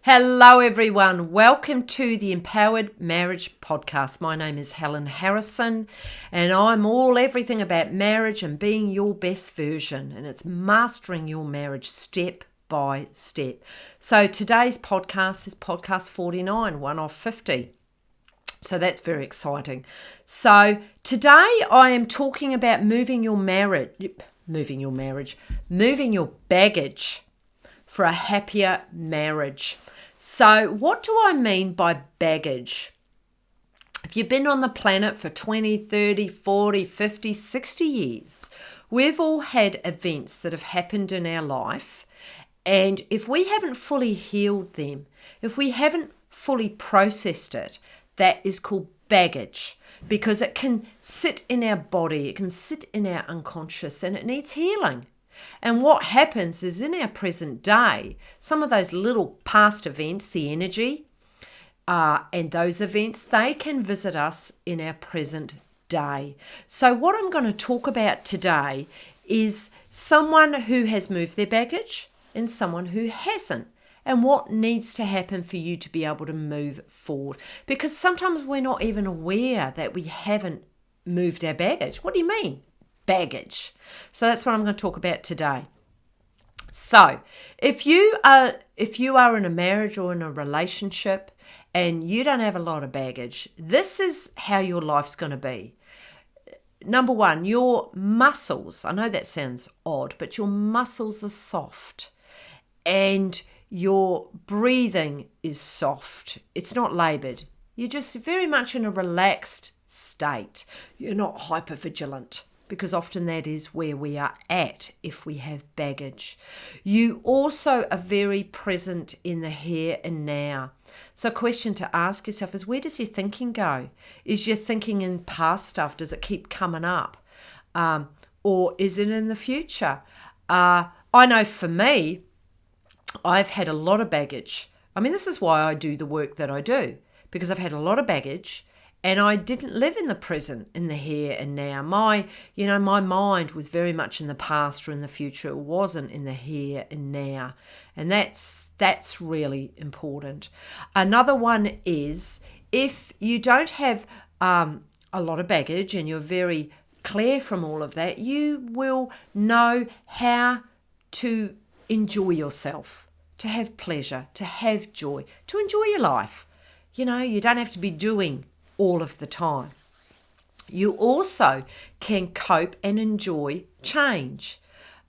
Hello, everyone. Welcome to the Empowered Marriage Podcast. My name is Helen Harrison, and I'm everything about marriage and being your best version, and it's mastering your marriage step by step. So today's podcast is podcast 49, one of 50. So that's very exciting. So today I am talking about moving your baggage for a happier marriage. So what do I mean by baggage? If you've been on the planet for 20, 30, 40, 50, 60 years, we've all had events that have happened in our life. And if we haven't fully healed them, if we haven't fully processed it, that is called baggage, because it can sit in our body, it can sit in our unconscious, and it needs healing. And what happens is in our present day, some of those little past events, the energy, and those events, they can visit us in our present day. So what I'm going to talk about today is someone who has moved their baggage and someone who hasn't, and what needs to happen for you to be able to move forward. Because sometimes we're not even aware that we haven't moved our baggage. What do you mean? Baggage. So that's what I'm going to talk about today. So if you are in a marriage or in a relationship and you don't have a lot of baggage, this is how your life's going to be. Number one, your muscles, I know that sounds odd, but your muscles are soft and your breathing is soft. It's not labored. You're just very much in a relaxed state. You're not hypervigilant, because often that is where we are at if we have baggage. You also are very present in the here and now. So a question to ask yourself is, where does your thinking go? Is your thinking in past stuff? Does it keep coming up? Or is it in the future? I know for me, I've had a lot of baggage. I mean, this is why I do the work that I do, because I've had a lot of baggage. And I didn't live in the present, in the here and now. My mind was very much in the past or in the future. It wasn't in the here and now. And that's really important. Another one is, if you don't have a lot of baggage and you're very clear from all of that, you will know how to enjoy yourself, to have pleasure, to have joy, to enjoy your life. You don't have to be doing all of the time. You also can cope and enjoy change.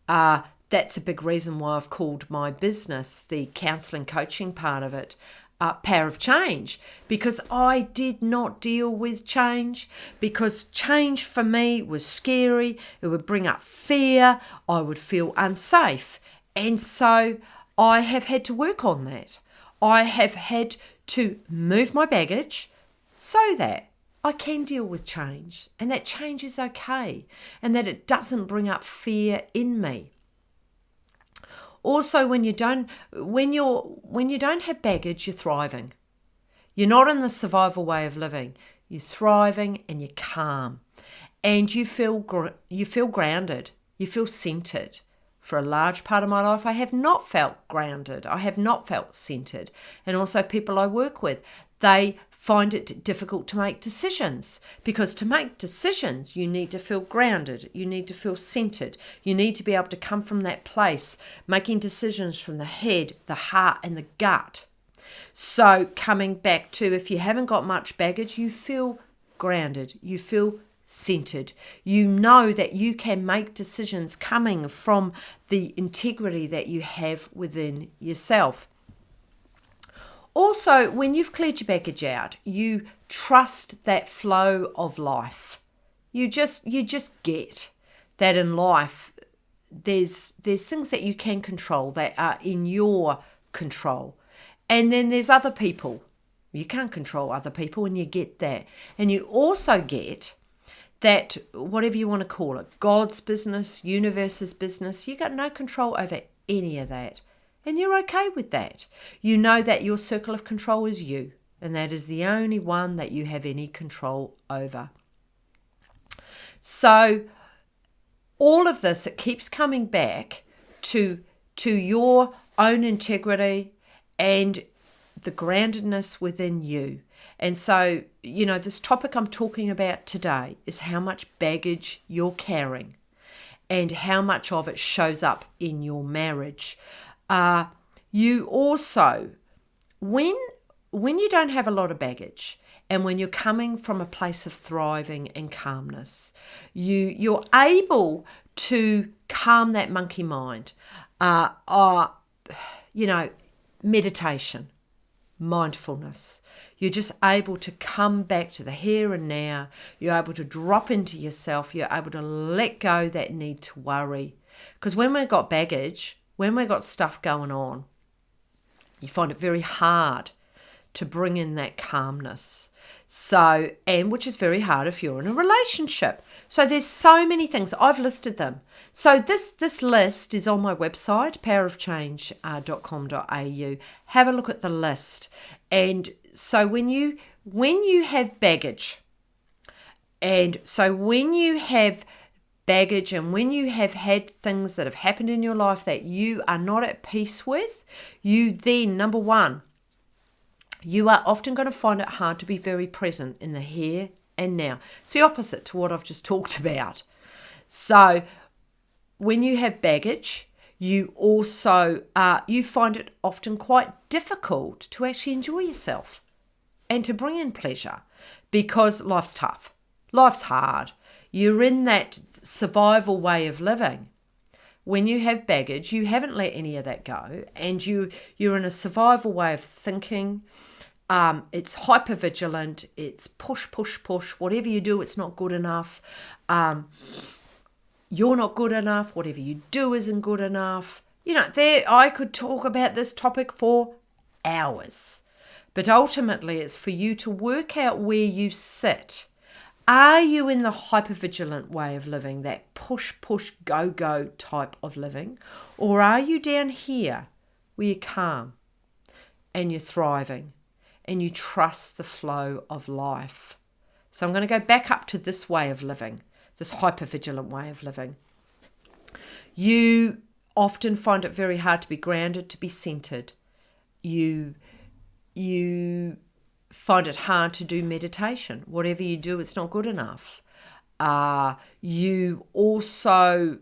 That's a big reason why I've called my business, the counselling coaching part of it, Power of Change, because I did not deal with change, because change for me was scary. It would bring up fear. I would feel unsafe. And so I have had to work on that. I have had to move my baggage so that I can deal with change, and that change is okay, and that it doesn't bring up fear in me. Also, when you don't have baggage, you're thriving. You're not in the survival way of living. You're thriving and you're calm, and you feel grounded. You feel centered. For a large part of my life, I have not felt grounded. I have not felt centered. And also people I work with, they find it difficult to make decisions, because to make decisions, you need to feel grounded. You need to feel centered. You need to be able to come from that place, making decisions from the head, the heart, and the gut. So coming back to, if you haven't got much baggage, you feel grounded. You feel centered. You know that you can make decisions coming from the integrity that you have within yourself. Also, when you've cleared your baggage out, you trust that flow of life. You just get that in life. There's things that you can control that are in your control. And then there's other people. You can't control other people, and you get that. And you also get that, whatever you want to call it, God's business, universe's business, you got no control over any of that. And you're okay with that. You know that your circle of control is you, and that is the only one that you have any control over. So all of this, it keeps coming back to your own integrity and the groundedness within you. And so, this topic I'm talking about today is how much baggage you're carrying and how much of it shows up in your marriage. You also, when you don't have a lot of baggage and when you're coming from a place of thriving and calmness, you're able to calm that monkey mind. Meditation, mindfulness. You're just able to come back to the here and now. You're able to drop into yourself. You're able to let go that need to worry. Because when we've got baggage, when we've got stuff going on, you find it very hard to bring in that calmness. So, and which is very hard if you're in a relationship. So there's so many things. I've listed them. So this list is on my website, powerofchange.com.au. Have a look at the list. And so when you have baggage, and so when you have baggage and when you have had things that have happened in your life that you are not at peace with, you then, number one, you are often going to find it hard to be very present in the here and now. It's the opposite to what I've just talked about. So when you have baggage, you also you find it often quite difficult to actually enjoy yourself and to bring in pleasure because life's tough. Life's hard. You're in that survival way of living. When you have baggage, you haven't let any of that go, and you're in a survival way of thinking. It's hypervigilant. It's push, push, push. Whatever you do, it's not good enough. You're not good enough. Whatever you do isn't good enough. I could talk about this topic for hours, but ultimately, it's for you to work out where you sit. Are you in the hypervigilant way of living, that push, push, go, go type of living? Or are you down here where you're calm and you're thriving and you trust the flow of life? So I'm going to go back up to this way of living, this hypervigilant way of living. You often find it very hard to be grounded, to be centered. You find it hard to do meditation. Whatever you do, it's not good enough. You also,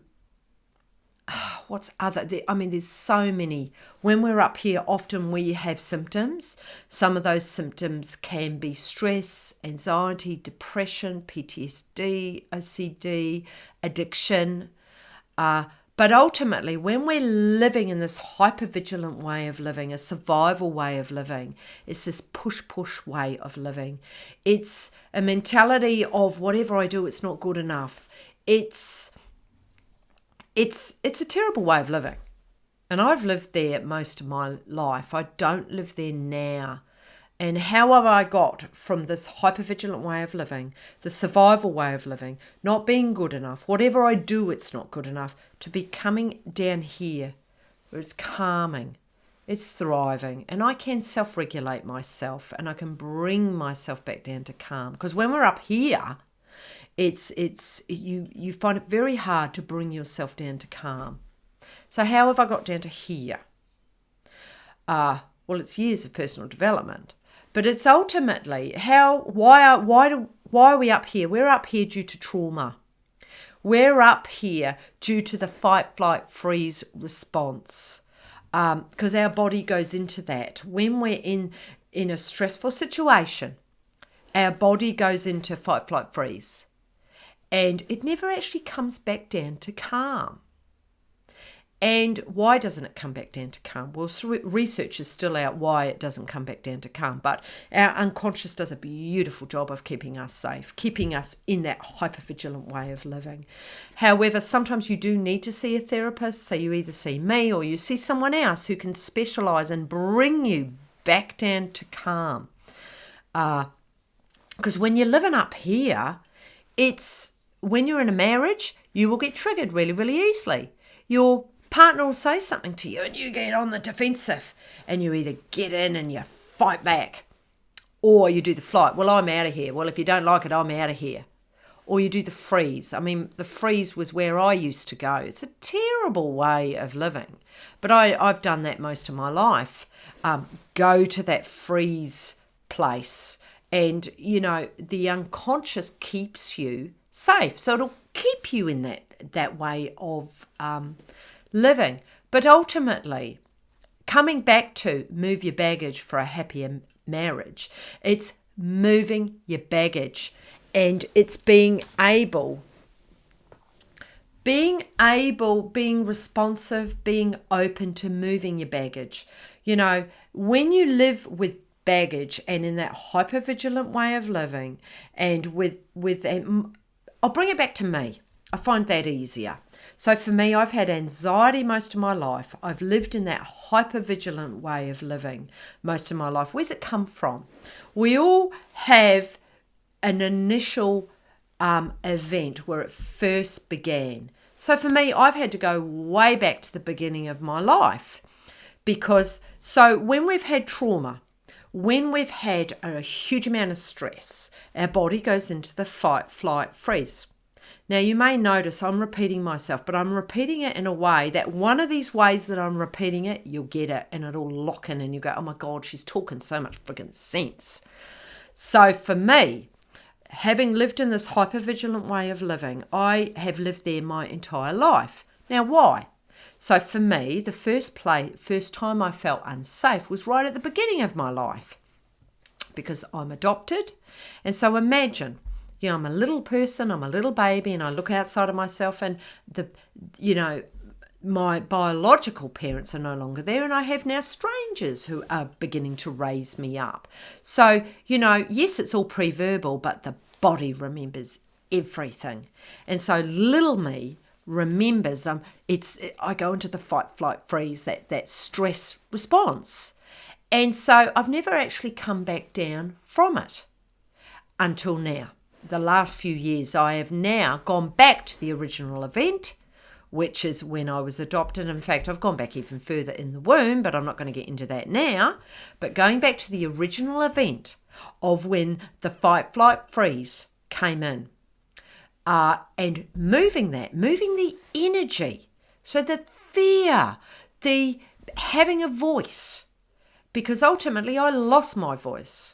there's so many. When we're up here, often we have symptoms. Some of those symptoms can be stress, anxiety, depression, PTSD, OCD, addiction. But ultimately, when we're living in this hypervigilant way of living, a survival way of living, it's this push-push way of living. It's a mentality of whatever I do, it's not good enough. It's a terrible way of living. And I've lived there most of my life. I don't live there now. And how have I got from this hypervigilant way of living, the survival way of living, not being good enough, whatever I do, it's not good enough, to be coming down here where it's calming, it's thriving, and I can self-regulate myself and I can bring myself back down to calm. Because when we're up here, you find it very hard to bring yourself down to calm. So how have I got down to here? Well, it's years of personal development. But it's ultimately why are we up here? We're up here due to trauma. We're up here due to the fight, flight, freeze response. Because our body goes into that. When we're in a stressful situation, our body goes into fight, flight, freeze. And it never actually comes back down to calm. And why doesn't it come back down to calm? Well, research is still out why it doesn't come back down to calm, but our unconscious does a beautiful job of keeping us safe, keeping us in that hypervigilant way of living. However, sometimes you do need to see a therapist, so you either see me or you see someone else who can specialise and bring you back down to calm. Because when you're living up here, when you're in a marriage, you will get triggered really, really easily. Your partner will say something to you and you get on the defensive and you either get in and you fight back or you do the flight. Well, I'm out of here. Well, if you don't like it, I'm out of here. or you do the freeze. I mean, the freeze was where I used to go. It's a terrible way of living, but I've done that most of my life. Go to that freeze place, and the unconscious keeps you safe, so it'll keep you in that way of living. But ultimately, coming back to move your baggage for a happier marriage, it's moving your baggage, and it's being responsive, being open to moving your baggage. When you live with baggage and in that hypervigilant way of living, and I'll bring it back to me. I find that easier. So for me, I've had anxiety most of my life. I've lived in that hypervigilant way of living most of my life. Where's it come from? We all have an initial event where it first began. So for me, I've had to go way back to the beginning of my life, because when we've had trauma, when we've had a huge amount of stress, our body goes into the fight, flight, freeze. Now, you may notice I'm repeating myself, but I'm repeating it in a way that one of these ways that I'm repeating it, you'll get it and it'll lock in and you go, oh my God, she's talking so much friggin' sense. So for me, having lived in this hypervigilant way of living, I have lived there my entire life. Now, why? So for me, the first time I felt unsafe was right at the beginning of my life, because I'm adopted. And so imagine, I'm a little person, I'm a little baby, and I look outside of myself, and my biological parents are no longer there, and I have now strangers who are beginning to raise me up. So, yes, it's all pre-verbal, but the body remembers everything. And so little me remembers, I go into the fight, flight, freeze, that stress response. And so I've never actually come back down from it until now. The last few years, I have now gone back to the original event, which is when I was adopted. In fact, I've gone back even further in the womb, but I'm not going to get into that now. But going back to the original event of when the fight, flight, freeze came in, and moving the energy. So the fear, the having a voice, because ultimately I lost my voice.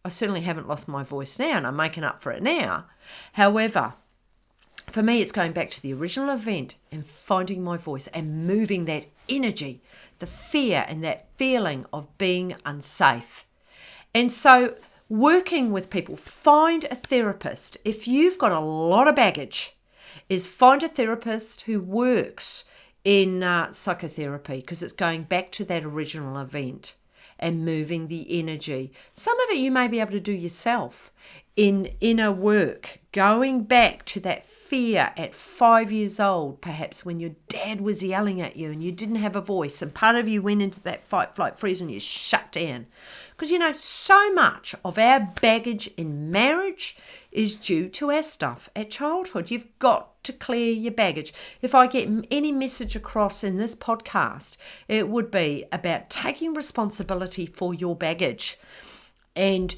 I certainly haven't lost my voice now, and I'm making up for it now. However, for me, it's going back to the original event and finding my voice and moving that energy, the fear and that feeling of being unsafe. And so working with people, find a therapist. If you've got a lot of baggage, find a therapist who works in psychotherapy, because it's going back to that original event and moving the energy. Some of it you may be able to do yourself in inner work, going back to that fear at 5 years old, perhaps when your dad was yelling at you and you didn't have a voice, and part of you went into that fight, flight, freeze, and you shut down. Because so much of our baggage in marriage is due to our stuff at childhood. You've got to clear your baggage. If I get any message across in this podcast, it would be about taking responsibility for your baggage and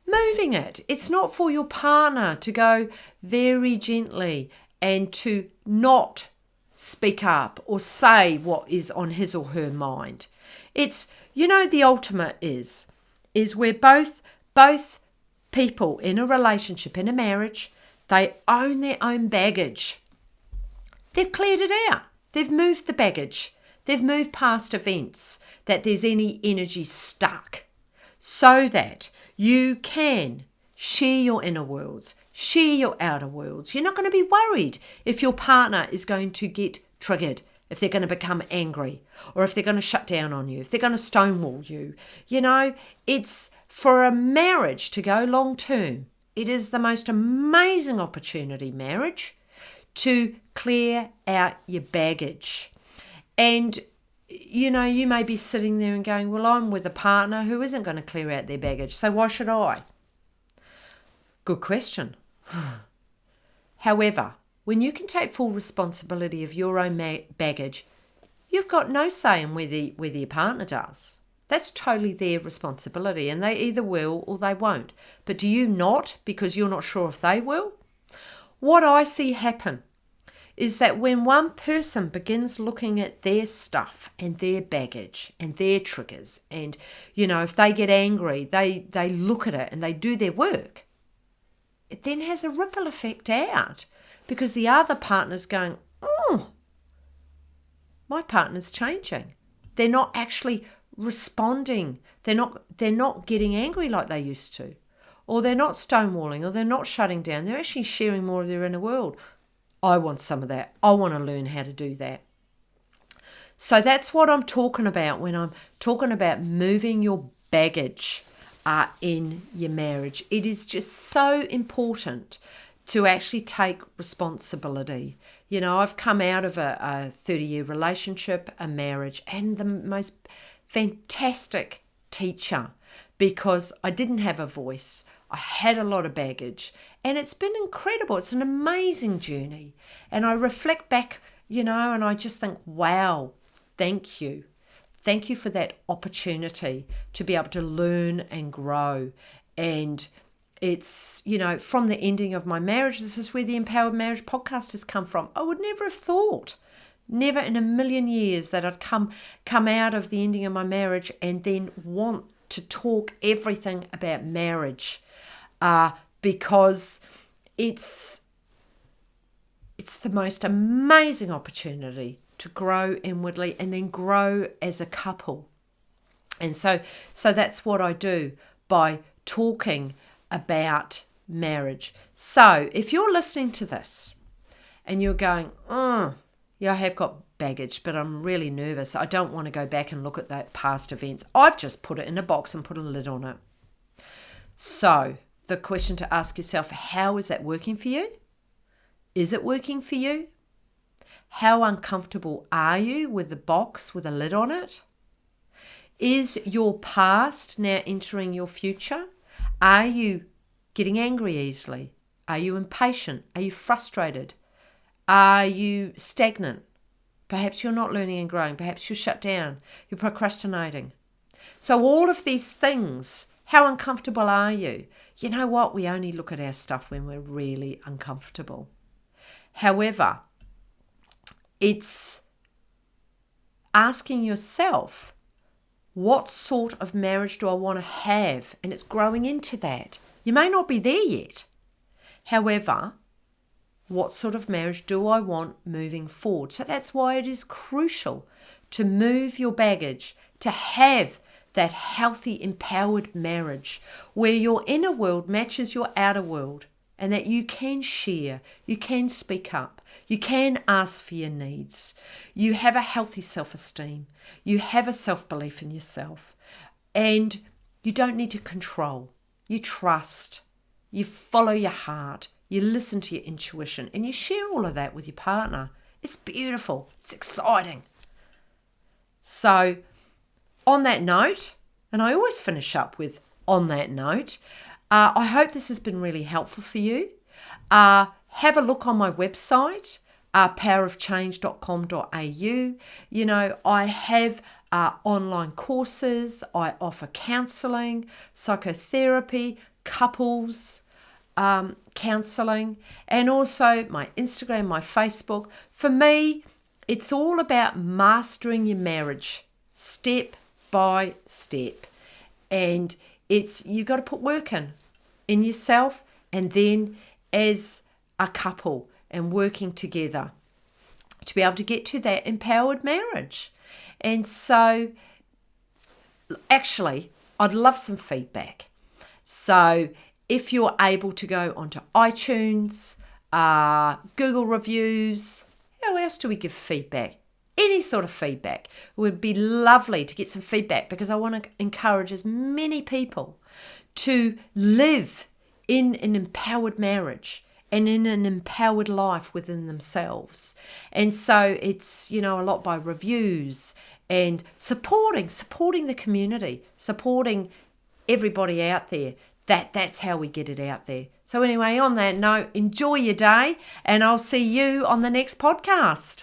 moving it. It's not for your partner to go very gently and to not speak up or say what is on his or her mind. It's, the ultimate is where both people in a relationship, in a marriage, they own their own baggage. They've cleared it out. They've moved the baggage. They've moved past events that there's any energy stuck, so that you can share your inner worlds, share your outer worlds. You're not going to be worried if your partner is going to get triggered, if they're going to become angry, or if they're going to shut down on you, if they're going to stonewall you. It's for a marriage to go long term. It is the most amazing opportunity, marriage, to clear out your baggage. And, you may be sitting there and going, well, I'm with a partner who isn't going to clear out their baggage, so why should I? Good question. However, when you can take full responsibility of your own baggage, you've got no say in whether your partner does. That's totally their responsibility, and they either will or they won't. But do you not, because you're not sure if they will? what I see happen is that when one person begins looking at their stuff and their baggage and their triggers, and, if they get angry, they look at it and they do their work, it then has a ripple effect out, because the other partner's going, oh, my partner's changing. They're not actually responding. They're not getting angry like they used to, or they're not stonewalling, or they're not shutting down. They're actually sharing more of their inner world. I want some of that. I want to learn how to do that. So that's what I'm talking about when I'm talking about moving your baggage in your marriage. It is just so important to actually take responsibility. I've come out of a 30-year relationship, a marriage, and the most fantastic teacher, because I didn't have a voice. I had a lot of baggage, and it's been incredible. It's an amazing journey. And I reflect back, and I just think, wow, thank you. Thank you for that opportunity to be able to learn and grow. And it's, from the ending of my marriage, this is where the Empowered Marriage podcast has come from. I would never have thought, never in a million years, that I'd come out of the ending of my marriage and then want to talk everything about marriage. Because it's the most amazing opportunity to grow inwardly and then grow as a couple. And so that's what I do by talking about marriage. So if you're listening to this and you're going, yeah, I have got baggage, but I'm really nervous. I don't want to go back and look at that past events. I've just put it in a box and put a lid on it. So the question to ask yourself, how is that working for you? Is it working for you? How uncomfortable are you with the box with a lid on it? Is your past now entering your future? Are you getting angry easily? Are you impatient? Are you frustrated? Are you stagnant? Perhaps you're not learning and growing. Perhaps you're shut down. You're procrastinating. So all of these things, how uncomfortable are you? You know what? We only look at our stuff when we're really uncomfortable. However, it's asking yourself, what sort of marriage do I want to have? And it's growing into that. You may not be there yet. However, what sort of marriage do I want moving forward? So that's why it is crucial to move your baggage, to have that healthy, empowered marriage where your inner world matches your outer world, and that you can share, you can speak up, you can ask for your needs. You have a healthy self-esteem, you have a self-belief in yourself, and you don't need to control. You trust, you follow your heart, you listen to your intuition, and you share all of that with your partner. It's beautiful, it's exciting. So on that note, and I always finish up with on that note, I hope this has been really helpful for you. Have a look on my website, powerofchange.com.au. I have online courses. I offer counselling, psychotherapy, couples counselling, and also my Instagram, my Facebook. For me, it's all about mastering your marriage step by step. And you've got to put work in yourself, and then as a couple and working together to be able to get to that empowered marriage. And so actually, I'd love some feedback. So if you're able to go onto iTunes, Google reviews, how else do we give feedback? Any sort of feedback. It would be lovely to get some feedback, because I want to encourage as many people to live in an empowered marriage and in an empowered life within themselves. And so it's, a lot by reviews and supporting the community, supporting everybody out there. That's how we get it out there. So anyway, on that note, enjoy your day, and I'll see you on the next podcast.